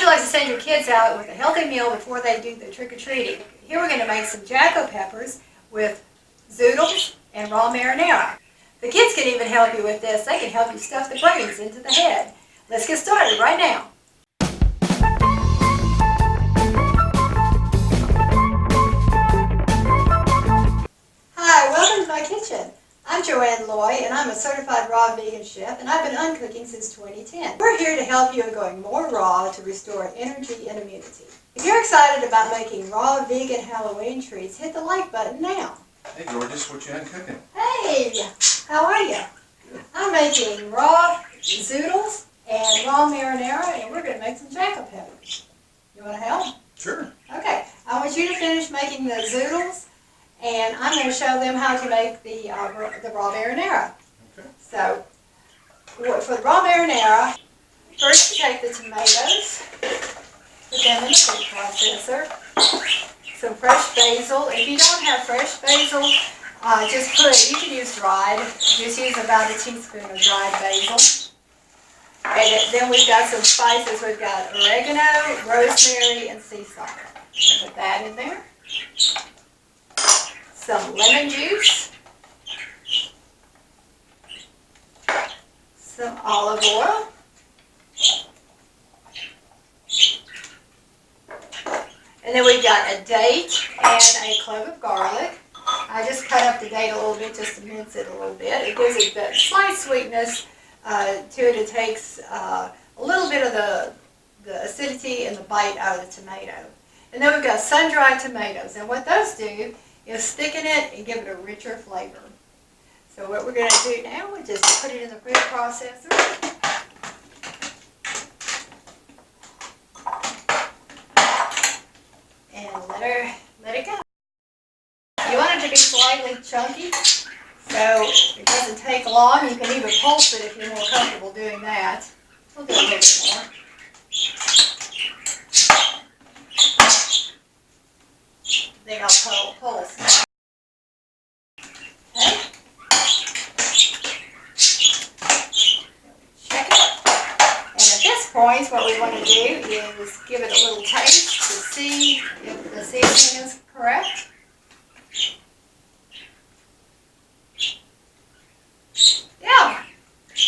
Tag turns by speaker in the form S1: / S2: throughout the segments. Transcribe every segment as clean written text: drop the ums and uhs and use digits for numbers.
S1: you like to send your kids out with a healthy meal before they do the trick-or-treating, here we're going to make some Jacko peppers with zoodles and raw marinara. The kids can even help you with this. They can help you stuff the brains into the head. Let's get started right now. Hi, welcome to my kitchen. I'm Joann and I'm a certified raw vegan chef, and I've been uncooking since 2010. We're here to help you in going more raw to restore energy and immunity. If you're excited about making raw vegan Halloween treats, hit the like button now.
S2: Hey gorgeous, what you cooking?
S1: Hey, how are you? I'm making raw zoodles and raw marinara, and we're going to make some Jacko peppers. You want to help?
S2: Sure.
S1: Okay, I want you to finish making the zoodles, and I'm going to show them how to make the raw marinara.
S2: Okay.
S1: So, for the raw marinara, first you take the tomatoes, put them in the food processor, some fresh basil. If you don't have fresh basil, you can use dried. Just use about a teaspoon of dried basil. And then we've got some spices. We've got oregano, rosemary, and sea salt. Put that in there. Some lemon juice, some olive oil, and then we've got a date and a clove of garlic. I just cut up the date a little bit just to mince it a little bit. It gives it that slight sweetness to it. It takes a little bit of the acidity and the bite out of the tomato. And then we've got sun-dried tomatoes, and what those do is thicken it and give it a richer flavor. So what we're going to do now is just put it in the food processor. And let it go. You want it to be slightly chunky, so it doesn't take long. You can even pulse it if you're more comfortable doing that. We'll do a little bit more. I think I'll pulse. Okay. Check it. And at this point, what we want to do is give it a little taste to see if the seasoning is correct. Yeah,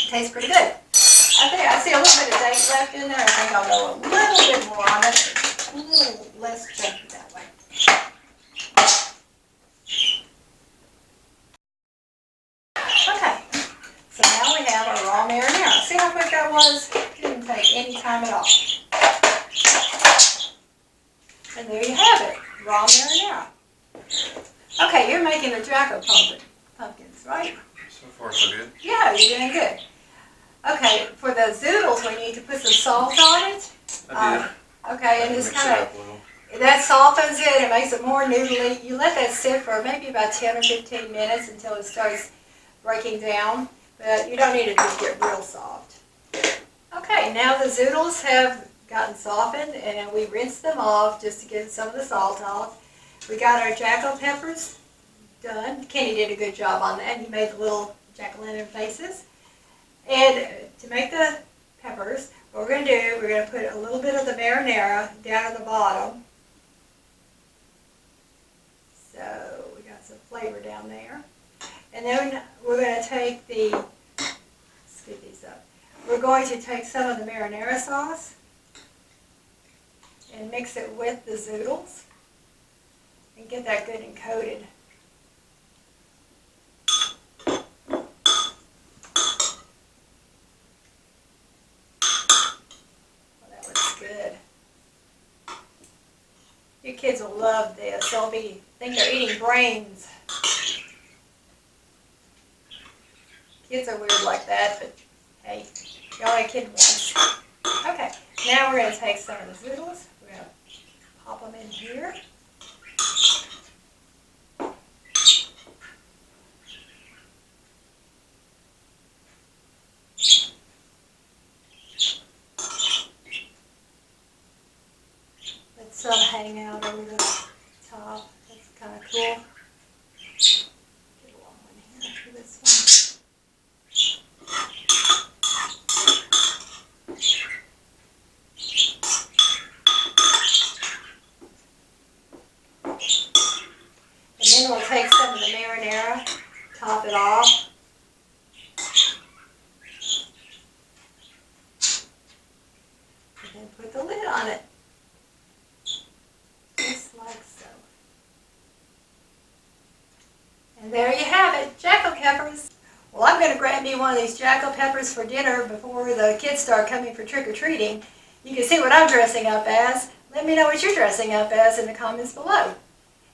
S1: tastes pretty good. I see a little bit of date left in there. I think I'll go a little bit more on it. A little less chunky that way. Okay, so now we have our raw marinara. See how quick that was? Didn't take any time at all. And there you have it, raw marinara. Okay, you're making the Jacko pumpkins, right?
S2: So far so good.
S1: Yeah, you're doing good. Okay, for the zoodles, we need to put some salt on it.
S2: I did.
S1: Okay, and it's kind of, that softens it, it makes it more noodly. You let that sit for maybe about 10 or 15 minutes until it starts breaking down, but you don't need it to get real soft. Okay, now the zoodles have gotten softened, and we rinsed them off just to get some of the salt off. We got our Jacko peppers done. Kenny did a good job on that. He made the little jack-o'-lantern faces. And to make the peppers, what we're going to do, we're going to put a little bit of the marinara down at the bottom. So we got some flavor down there. And then we're going to take scoop these up. We're going to take some of the marinara sauce and mix it with the zoodles and get that good and coated. Your kids will love this. They'll think they're eating brains. Kids are weird like that, but hey, you only a kid once. Okay, now we're going to take some of the zoodles. We're going to pop them in here. Some hang out over the top. That's kind of cool. Get a long one here for this one. top it off. And then put the lid on it. Just like so. And there you have it, jackal peppers. Well, I'm going to grab me one of these jackal peppers for dinner before the kids start coming for trick-or-treating. You can see what I'm dressing up as. Let me know what you're dressing up as in the comments below.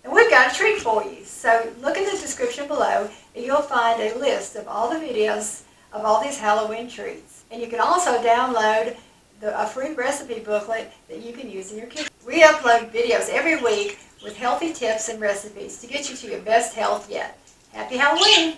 S1: And we've got a treat for you. So look in the description below and you'll find a list of all the videos of all these Halloween treats. And you can also download a free recipe booklet that you can use in your kitchen. We upload videos every week with healthy tips and recipes to get you to your best health yet. Happy Halloween!